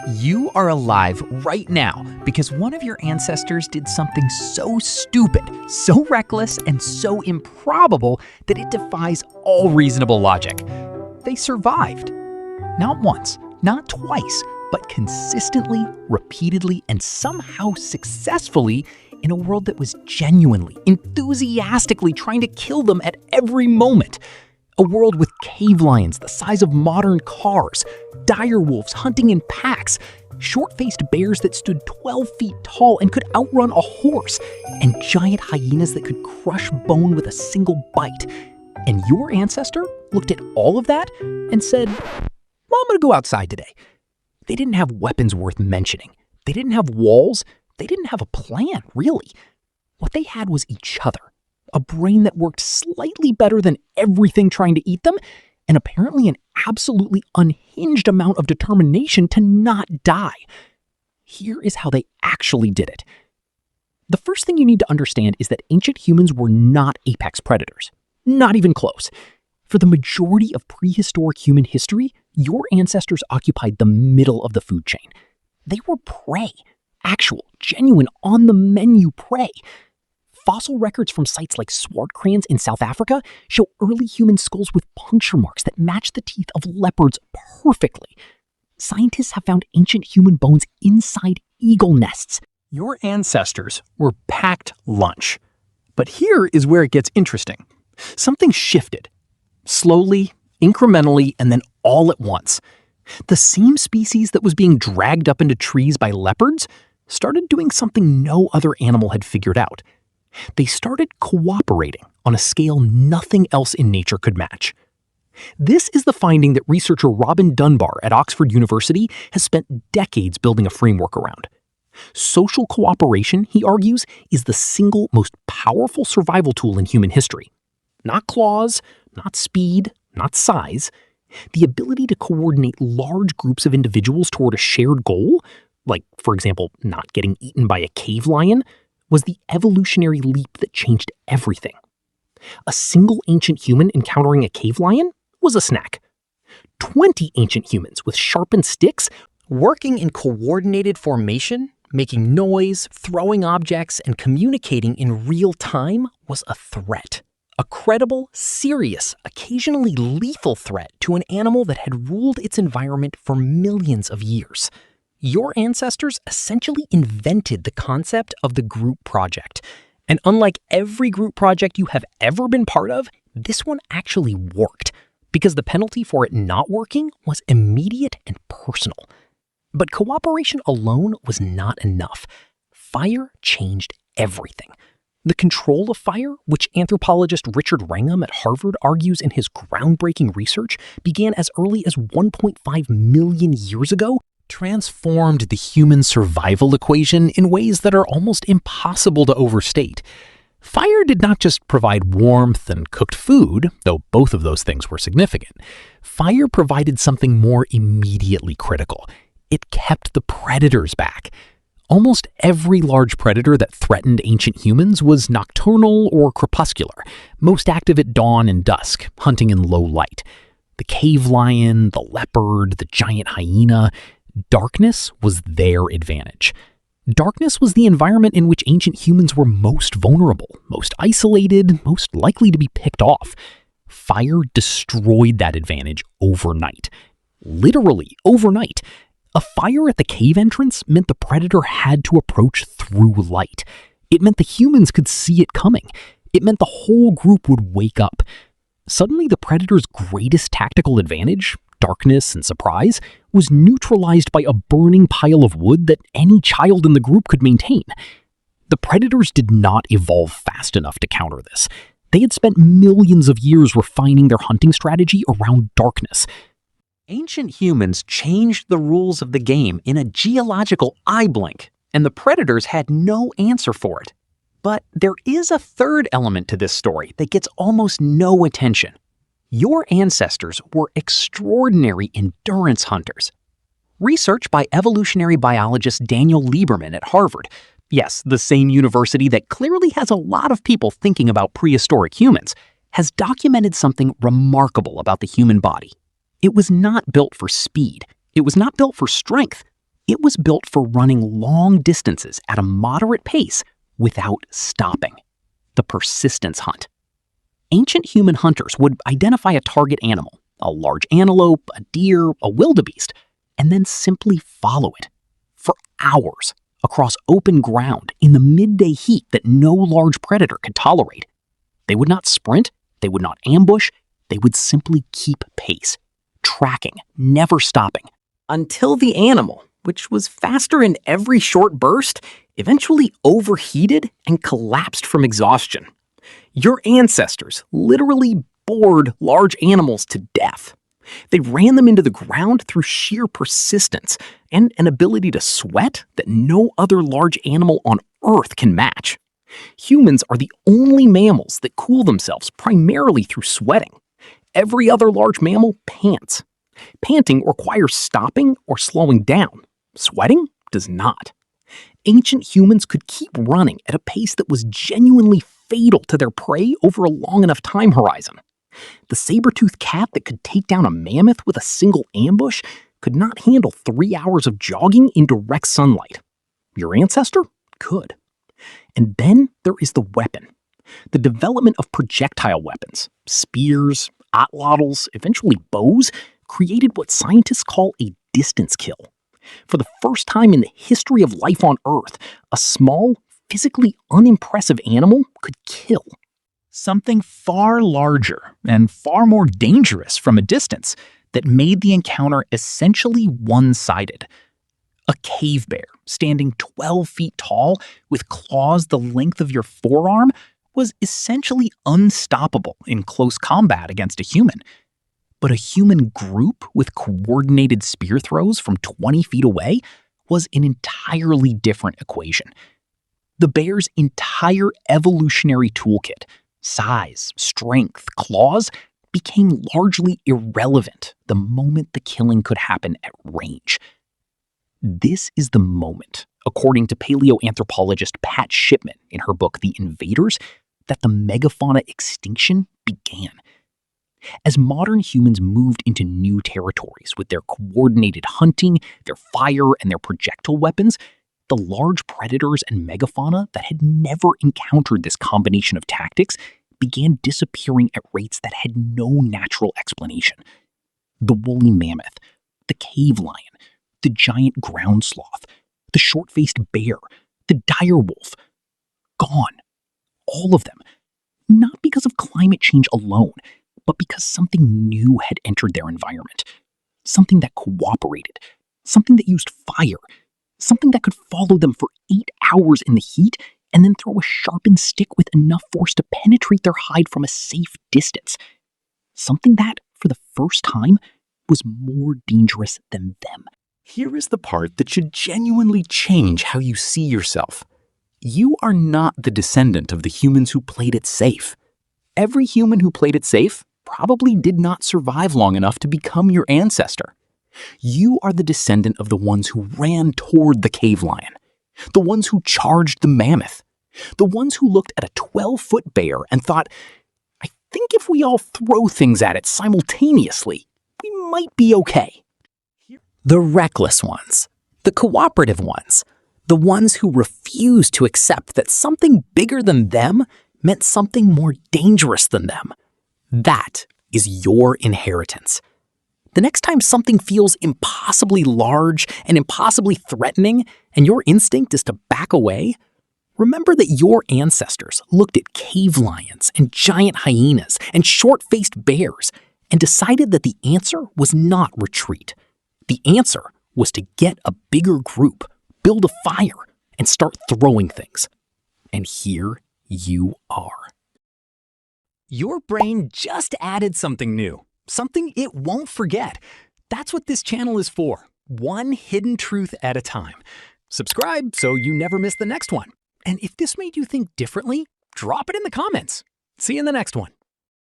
You are alive right now because one of your ancestors did something so stupid, so reckless, and so improbable that it defies all reasonable logic. They survived. Not once, not twice, but consistently, repeatedly, and somehow successfully in a world that was genuinely, enthusiastically trying to kill them at every moment. A world with cave lions the size of modern cars, dire wolves hunting in packs, short-faced bears that stood 12 feet tall and could outrun a horse, and giant hyenas that could crush bone with a single bite. And your ancestor looked at all of that and said, well, I'm gonna go outside today. They didn't have weapons worth mentioning. They didn't have walls. They didn't have a plan, really. What they had was each other. A brain that worked slightly better than everything trying to eat them, and apparently an absolutely unhinged amount of determination to not die. Here is how they actually did it. The first thing you need to understand is that ancient humans were not apex predators. Not even close. For the majority of prehistoric human history, your ancestors occupied the middle of the food chain. They were prey. Actual, genuine, on-the-menu prey. Fossil records from sites like Swartkrans in South Africa show early human skulls with puncture marks that match the teeth of leopards perfectly. Scientists have found ancient human bones inside eagle nests. Your ancestors were packed lunch. But here is where it gets interesting. Something shifted. Slowly, incrementally, and then all at once. The same species that was being dragged up into trees by leopards started doing something no other animal had figured out. They started cooperating on a scale nothing else in nature could match. This is the finding that researcher Robin Dunbar at Oxford University has spent decades building a framework around. Social cooperation, he argues, is the single most powerful survival tool in human history. Not claws, not speed, not size. The ability to coordinate large groups of individuals toward a shared goal, like, for example, not getting eaten by a cave lion, was the evolutionary leap that changed everything. A single ancient human encountering a cave lion was a snack. 20 ancient humans with sharpened sticks working in coordinated formation, making noise, throwing objects, and communicating in real time was a threat. A credible, serious, occasionally lethal threat to an animal that had ruled its environment for millions of years. Your ancestors essentially invented the concept of the group project. And unlike every group project you have ever been part of, this one actually worked, because the penalty for it not working was immediate and personal. But cooperation alone was not enough. Fire changed everything. The control of fire, which anthropologist Richard Wrangham at Harvard argues in his groundbreaking research began as early as 1.5 million years ago, transformed the human survival equation in ways that are almost impossible to overstate. Fire did not just provide warmth and cooked food, though both of those things were significant. Fire provided something more immediately critical. It kept the predators back. Almost every large predator that threatened ancient humans was nocturnal or crepuscular, most active at dawn and dusk, hunting in low light. The cave lion, the leopard, the giant hyena. Darkness was their advantage. Darkness was the environment in which ancient humans were most vulnerable, most isolated, most likely to be picked off. Fire destroyed that advantage overnight. Literally overnight. A fire at the cave entrance meant the predator had to approach through light. It meant the humans could see it coming. It meant the whole group would wake up. Suddenly, the predator's greatest tactical advantage, darkness and surprise, was neutralized by a burning pile of wood that any child in the group could maintain. The predators did not evolve fast enough to counter this. They had spent millions of years refining their hunting strategy around darkness. Ancient humans changed the rules of the game in a geological eye blink, and the predators had no answer for it. But there is a third element to this story that gets almost no attention. Your ancestors were extraordinary endurance hunters. Research by evolutionary biologist Daniel Lieberman at Harvard, yes, the same university that clearly has a lot of people thinking about prehistoric humans, has documented something remarkable about the human body. It was not built for speed. It was not built for strength. It was built for running long distances at a moderate pace without stopping. The persistence hunt. Ancient human hunters would identify a target animal, a large antelope, a deer, a wildebeest, and then simply follow it for hours across open ground in the midday heat that no large predator could tolerate. They would not sprint, they would not ambush, they would simply keep pace, tracking, never stopping, until the animal, which was faster in every short burst, eventually overheated and collapsed from exhaustion. Your ancestors literally bored large animals to death. They ran them into the ground through sheer persistence and an ability to sweat that no other large animal on Earth can match. Humans are the only mammals that cool themselves primarily through sweating. Every other large mammal pants. Panting requires stopping or slowing down. Sweating does not. Ancient humans could keep running at a pace that was genuinely fatal to their prey over a long enough time horizon. The saber-toothed cat that could take down a mammoth with a single ambush could not handle 3 hours of jogging in direct sunlight. Your ancestor could. And then there is the weapon. The development of projectile weapons, spears, atlatls, eventually bows, created what scientists call a distance kill. For the first time in the history of life on Earth, a small, physically unimpressive animal could kill. Something far larger and far more dangerous from a distance that made the encounter essentially one-sided. A cave bear, standing 12 feet tall with claws the length of your forearm, was essentially unstoppable in close combat against a human. But a human group with coordinated spear throws from 20 feet away was an entirely different equation. The bear's entire evolutionary toolkit, size, strength, claws, became largely irrelevant the moment the killing could happen at range. This is the moment, according to paleoanthropologist Pat Shipman in her book The Invaders, that the megafauna extinction began. As modern humans moved into new territories with their coordinated hunting, their fire, and their projectile weapons, the large predators and megafauna that had never encountered this combination of tactics began disappearing at rates that had no natural explanation. The woolly mammoth, the cave lion, the giant ground sloth, the short-faced bear, the dire wolf, gone. All of them. Not because of climate change alone, but because something new had entered their environment. Something that cooperated. Something that used fire. Something that could follow them for 8 hours in the heat and then throw a sharpened stick with enough force to penetrate their hide from a safe distance. Something that, for the first time, was more dangerous than them. Here is the part that should genuinely change how you see yourself. You are not the descendant of the humans who played it safe. Every human who played it safe probably did not survive long enough to become your ancestor. You are the descendant of the ones who ran toward the cave lion, the ones who charged the mammoth, the ones who looked at a 12-foot bear and thought, I think if we all throw things at it simultaneously, we might be okay. The reckless ones, the cooperative ones, the ones who refused to accept that something bigger than them meant something more dangerous than them. That is your inheritance. The next time something feels impossibly large and impossibly threatening, and your instinct is to back away, remember that your ancestors looked at cave lions and giant hyenas and short-faced bears and decided that the answer was not retreat. The answer was to get a bigger group, build a fire, and start throwing things. And here you are. Your brain just added something new, something it won't forget. That's what this channel is for, one hidden truth at a time. Subscribe so you never miss the next one. And if this made you think differently, drop it in the comments. See you in the next one.